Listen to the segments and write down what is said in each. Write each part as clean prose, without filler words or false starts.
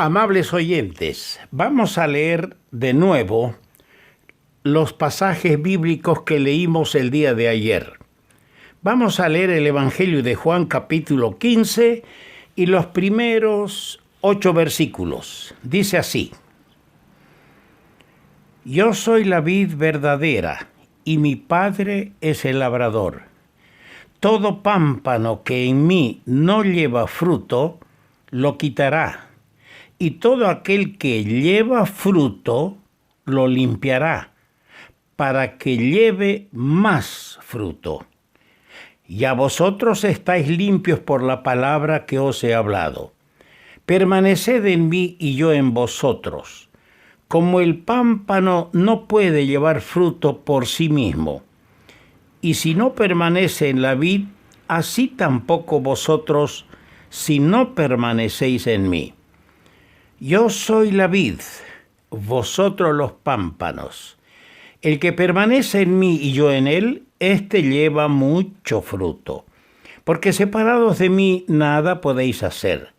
Amables oyentes, vamos a leer de nuevo los pasajes bíblicos que leímos el día de ayer. Vamos a leer el Evangelio de Juan capítulo 15 y los primeros 8 versículos. Dice así: Yo soy la vid verdadera y mi Padre es el labrador. Todo pámpano que en mí no lleva fruto, lo quitará. Y todo aquel que lleva fruto, lo limpiará, para que lleve más fruto. Ya vosotros estáis limpios por la palabra que os he hablado. Permaneced en mí y yo en vosotros. Como el pámpano no puede llevar fruto por sí mismo, y si no permanece en la vid, así tampoco vosotros si no permanecéis en mí. Yo soy la vid, vosotros los pámpanos. El que permanece en mí y yo en él, éste lleva mucho fruto, porque separados de mí nada podéis hacer.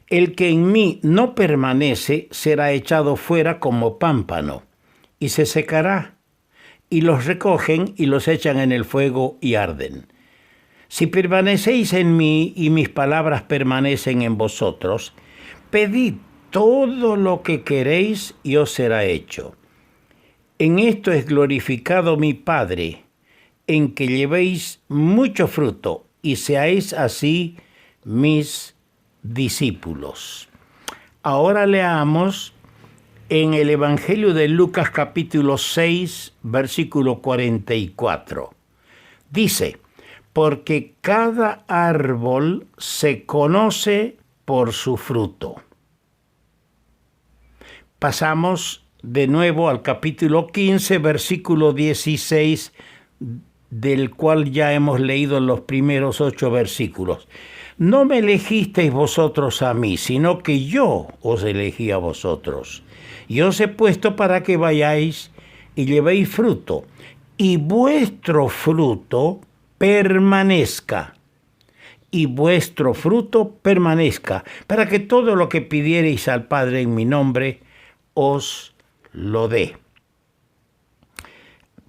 El que en mí no permanece será echado fuera como pámpano, y se secará, y los recogen y los echan en el fuego y arden. Si permanecéis en mí y mis palabras permanecen en vosotros, pedid todo lo que queréis y os será hecho. En esto es glorificado mi Padre, en que llevéis mucho fruto y seáis así mis discípulos. Ahora leamos en el Evangelio de Lucas capítulo 6, versículo 44. Dice: porque cada árbol se conoce por su fruto. Pasamos de nuevo al capítulo 15, versículo 16, del cual ya hemos leído los primeros 8 versículos. No me elegisteis vosotros a mí, sino que yo os elegí a vosotros. Y os he puesto para que vayáis y llevéis fruto, y vuestro fruto permanezca. Y vuestro fruto permanezca, para que todo lo que pidiereis al Padre en mi nombre, os lo dé.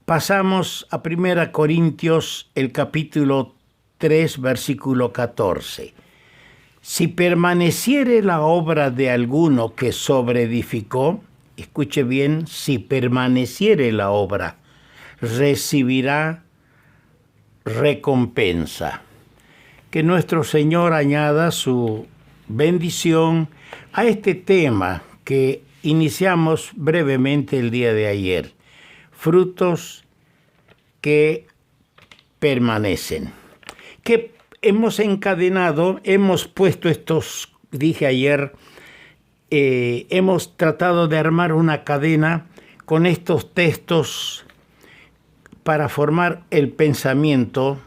Pasamos a 1 Corintios, el capítulo 3, versículo 14. Si permaneciere la obra de alguno que sobreedificó, escuche bien, si permaneciere la obra, recibirá recompensa. Que nuestro Señor añada su bendición a este tema que iniciamos brevemente el día de ayer. Frutos que permanecen. Que hemos encadenado, hemos puesto estos, dije ayer, hemos tratado de armar una cadena con estos textos para formar el pensamiento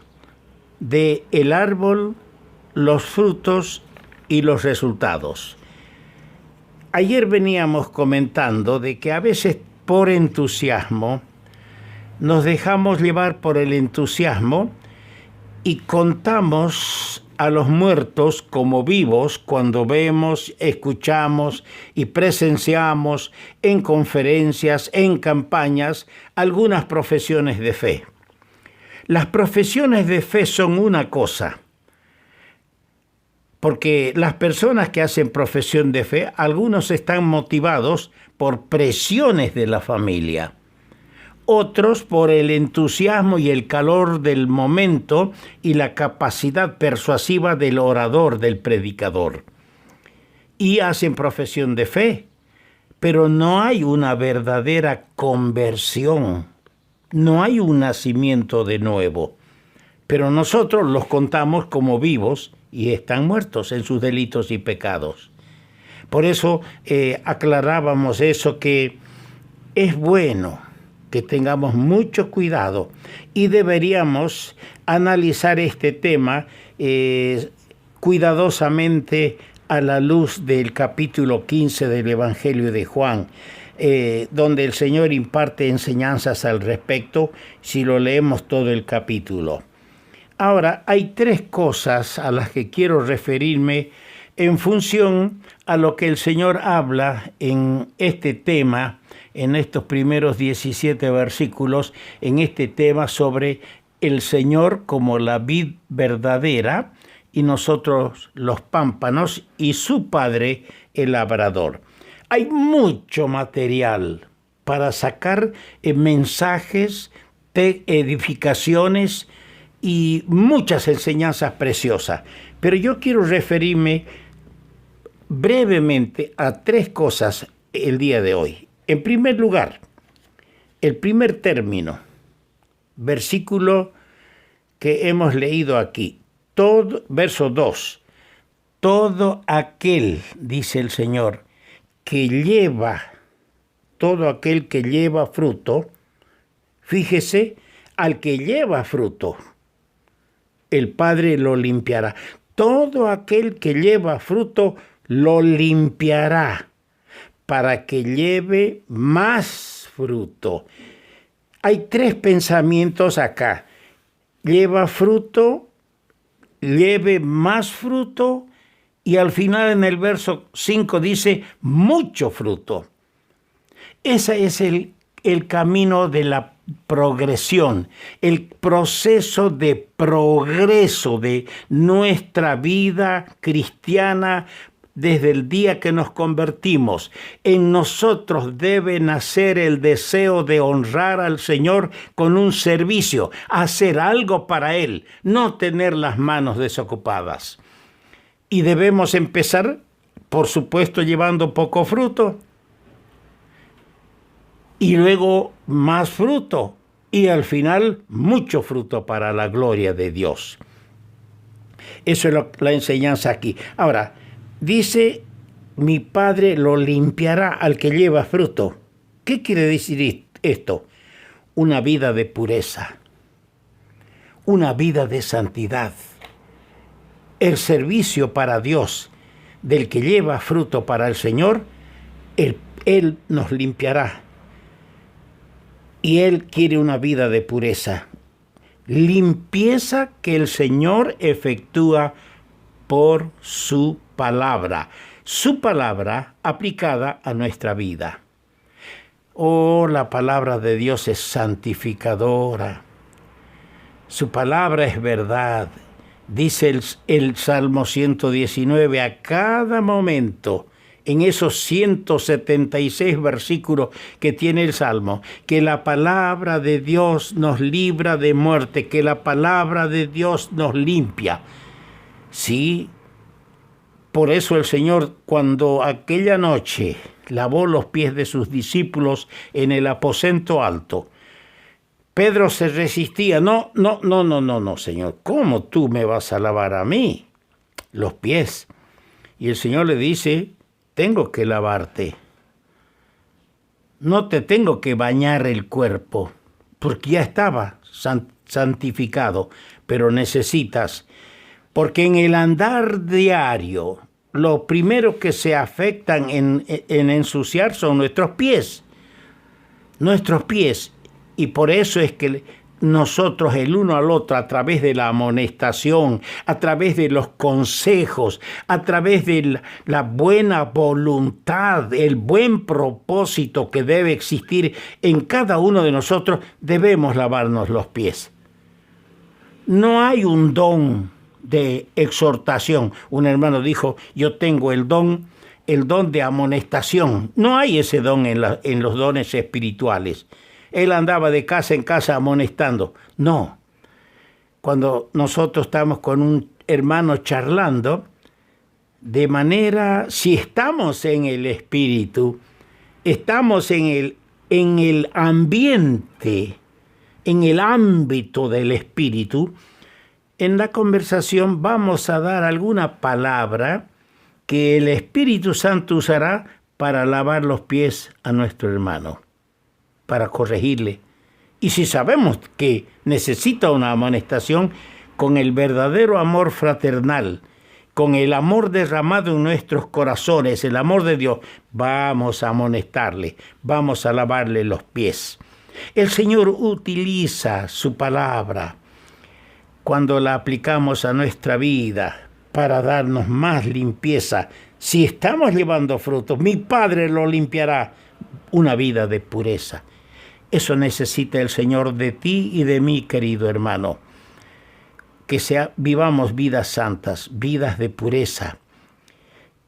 de el árbol, los frutos y los resultados. Ayer veníamos comentando de que a veces por entusiasmo nos dejamos llevar por el entusiasmo y contamos a los muertos como vivos cuando vemos, escuchamos y presenciamos en conferencias, en campañas, algunas profesiones de fe. Las profesiones de fe son una cosa, porque las personas que hacen profesión de fe, algunos están motivados por presiones de la familia, otros por el entusiasmo y el calor del momento y la capacidad persuasiva del orador, del predicador. Y hacen profesión de fe, pero no hay una verdadera conversión, no hay un nacimiento de nuevo. Pero nosotros los contamos como vivos y están muertos en sus delitos y pecados. Por eso aclarábamos eso, que es bueno que tengamos mucho cuidado y deberíamos analizar este tema cuidadosamente a la luz del capítulo 15 del Evangelio de Juan, donde el Señor imparte enseñanzas al respecto, si lo leemos todo el capítulo. Ahora, hay 3 cosas a las que quiero referirme en función a lo que el Señor habla en este tema, en estos primeros 17 versículos, en este tema sobre el Señor como la vid verdadera y nosotros los pámpanos y su Padre el labrador. Hay mucho material para sacar mensajes, edificaciones y muchas enseñanzas preciosas. Pero yo quiero referirme brevemente a 3 cosas el día de hoy. En primer lugar, el primer término, versículo que hemos leído aquí, verso 2. Todo aquel, dice el Señor, todo aquel que lleva fruto, fíjese, al que lleva fruto, el Padre lo limpiará. Todo aquel que lleva fruto lo limpiará para que lleve más fruto. Hay 3 pensamientos acá. Lleva fruto, lleve más fruto y al final en el verso 5 dice mucho fruto. Ese es el camino de la progresión, el proceso de progreso de nuestra vida cristiana desde el día que nos convertimos. En nosotros debe nacer el deseo de honrar al Señor con un servicio, hacer algo para Él, no tener las manos desocupadas. Y debemos empezar, por supuesto, llevando poco fruto, y luego más fruto, y al final mucho fruto para la gloria de Dios. Eso es la enseñanza aquí. Ahora, dice, mi Padre lo limpiará al que lleva fruto. ¿Qué quiere decir esto? Una vida de pureza, una vida de santidad. El servicio para Dios del que lleva fruto para el Señor, Él nos limpiará. Y Él quiere una vida de pureza. Limpieza que el Señor efectúa por su palabra aplicada a nuestra vida. Oh, la palabra de Dios es santificadora. Su palabra es verdad. Dice el Salmo 119, a cada momento, en esos 176 versículos que tiene el Salmo, que la palabra de Dios nos libra de muerte, que la palabra de Dios nos limpia. Sí, por eso el Señor, cuando aquella noche lavó los pies de sus discípulos en el aposento alto, Pedro se resistía. No, Señor, ¿cómo tú me vas a lavar a mí los pies? Y el Señor le dice, tengo que lavarte. No te tengo que bañar el cuerpo, porque ya estaba santificado, pero necesitas, porque en el andar diario, lo primero que se afectan en ensuciar son nuestros pies. Y por eso es que nosotros el uno al otro, a través de la amonestación, a través de los consejos, a través de la buena voluntad, el buen propósito que debe existir en cada uno de nosotros, debemos lavarnos los pies. No hay un don de exhortación. Un hermano dijo, yo tengo el don de amonestación. No hay ese don en los dones espirituales. Él andaba de casa en casa amonestando. No. Cuando nosotros estamos con un hermano charlando, de manera, si estamos en el espíritu, estamos en el ambiente, en el ámbito del espíritu, en la conversación vamos a dar alguna palabra que el Espíritu Santo usará para lavar los pies a nuestro hermano, para corregirle. Y si sabemos que necesita una amonestación, con el verdadero amor fraternal, con el amor derramado en nuestros corazones, el amor de Dios, vamos a amonestarle, vamos a lavarle los pies. El Señor utiliza su palabra cuando la aplicamos a nuestra vida para darnos más limpieza. Si estamos llevando frutos, mi Padre lo limpiará. Una vida de pureza. Eso necesita el Señor de ti y de mí, querido hermano. Que vivamos vidas santas, vidas de pureza.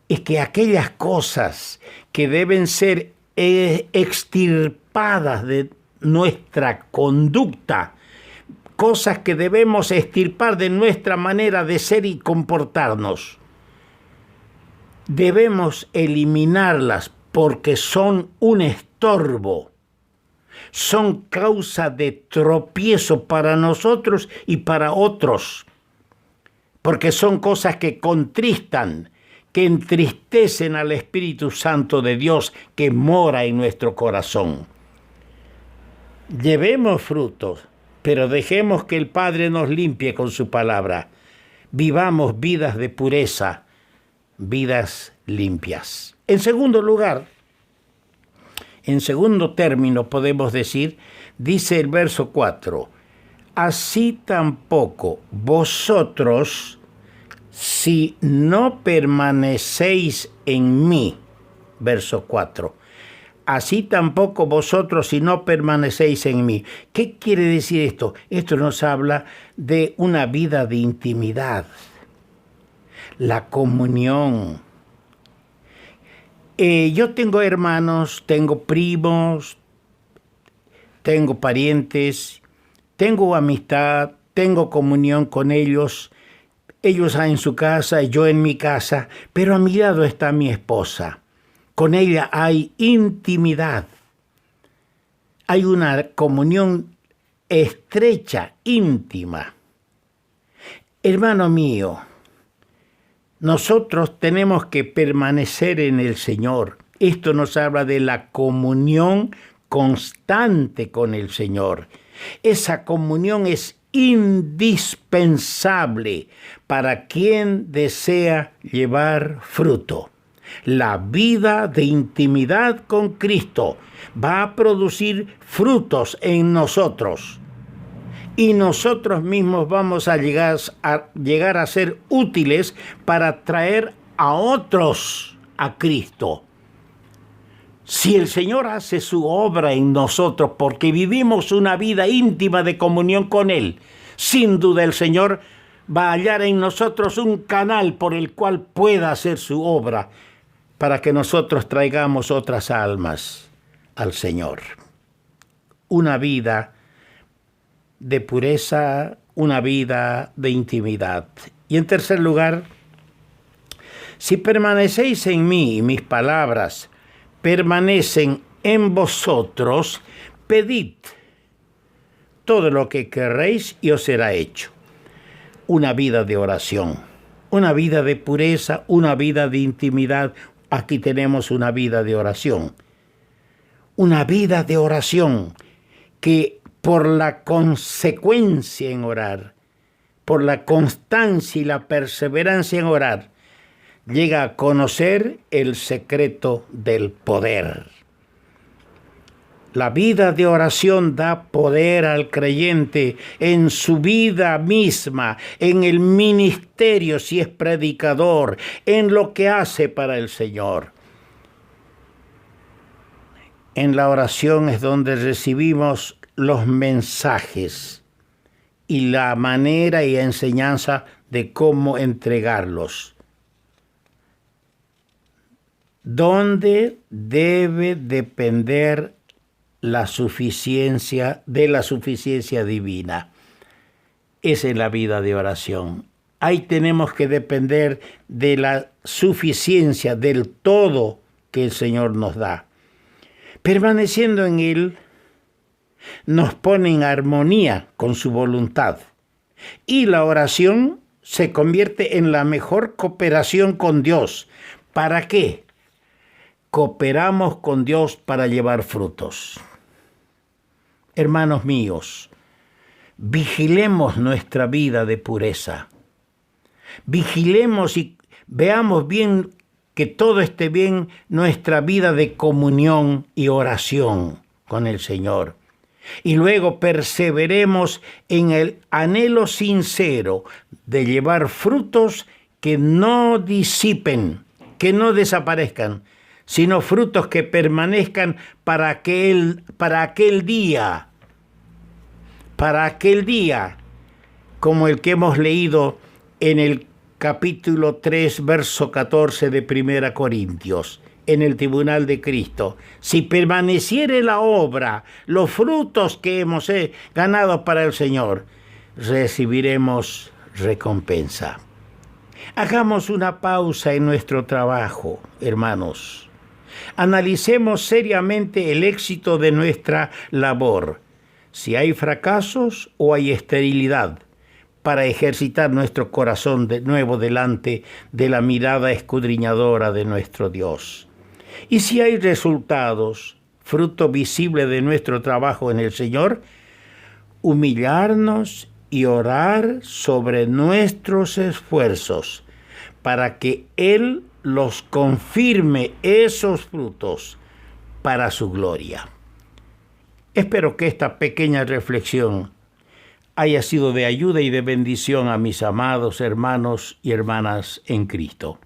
Es que aquellas cosas que deben ser extirpadas de nuestra conducta, cosas que debemos extirpar de nuestra manera de ser y comportarnos, debemos eliminarlas porque son un estorbo, son causa de tropiezo para nosotros y para otros, porque son cosas que contristan, que entristecen al Espíritu Santo de Dios que mora en nuestro corazón. Llevemos frutos, pero dejemos que el Padre nos limpie con su palabra. Vivamos vidas de pureza, vidas limpias. En segundo lugar, en segundo término podemos decir, dice el verso 4, así tampoco vosotros, si no permanecéis en mí, verso 4, así tampoco vosotros si no permanecéis en mí. ¿Qué quiere decir esto? Esto nos habla de una vida de intimidad, la comunión. Yo tengo hermanos, tengo primos, tengo parientes, tengo amistad, tengo comunión con ellos. Ellos en su casa y yo en mi casa, pero a mi lado está mi esposa. Con ella hay intimidad. Hay una comunión estrecha, íntima. Hermano mío, nosotros tenemos que permanecer en el Señor. Esto nos habla de la comunión constante con el Señor. Esa comunión es indispensable para quien desea llevar fruto. La vida de intimidad con Cristo va a producir frutos en nosotros y nosotros mismos vamos a llegar a ser útiles para traer a otros a Cristo. Si el Señor hace su obra en nosotros porque vivimos una vida íntima de comunión con Él, sin duda el Señor va a hallar en nosotros un canal por el cual pueda hacer su obra para que nosotros traigamos otras almas al Señor. Una vida de pureza, una vida de intimidad. Y en tercer lugar, si permanecéis en mí y mis palabras permanecen en vosotros, pedid todo lo que querréis y os será hecho. Una vida de oración, una vida de pureza, una vida de intimidad. Aquí tenemos una vida de oración. Una vida de oración que por la consecuencia en orar, por la constancia y la perseverancia en orar, llega a conocer el secreto del poder. La vida de oración da poder al creyente en su vida misma, en el ministerio si es predicador, en lo que hace para el Señor. En la oración es donde recibimos los mensajes y la manera y enseñanza de cómo entregarlos. ¿Dónde debe depender la suficiencia divina? Es en la vida de oración. Ahí tenemos que depender de la suficiencia, del todo que el Señor nos da. Permaneciendo en Él, nos pone en armonía con su voluntad. Y la oración se convierte en la mejor cooperación con Dios. ¿Para qué? Cooperamos con Dios para llevar frutos. Hermanos míos, vigilemos nuestra vida de pureza. Vigilemos y veamos bien que todo esté bien nuestra vida de comunión y oración con el Señor. Y luego perseveremos en el anhelo sincero de llevar frutos que no disipen, que no desaparezcan, sino frutos que permanezcan para aquel día, como el que hemos leído en el capítulo 3, verso 14 de 1 Corintios, en el tribunal de Cristo. Si permaneciere la obra, los frutos que hemos ganado para el Señor, recibiremos recompensa. Hagamos una pausa en nuestro trabajo, hermanos. Analicemos seriamente el éxito de nuestra labor, si hay fracasos o hay esterilidad, para ejercitar nuestro corazón de nuevo delante de la mirada escudriñadora de nuestro Dios. Y si hay resultados, fruto visible de nuestro trabajo en el Señor, humillarnos y orar sobre nuestros esfuerzos para que Él los confirme, esos frutos, para su gloria. Espero que esta pequeña reflexión haya sido de ayuda y de bendición a mis amados hermanos y hermanas en Cristo.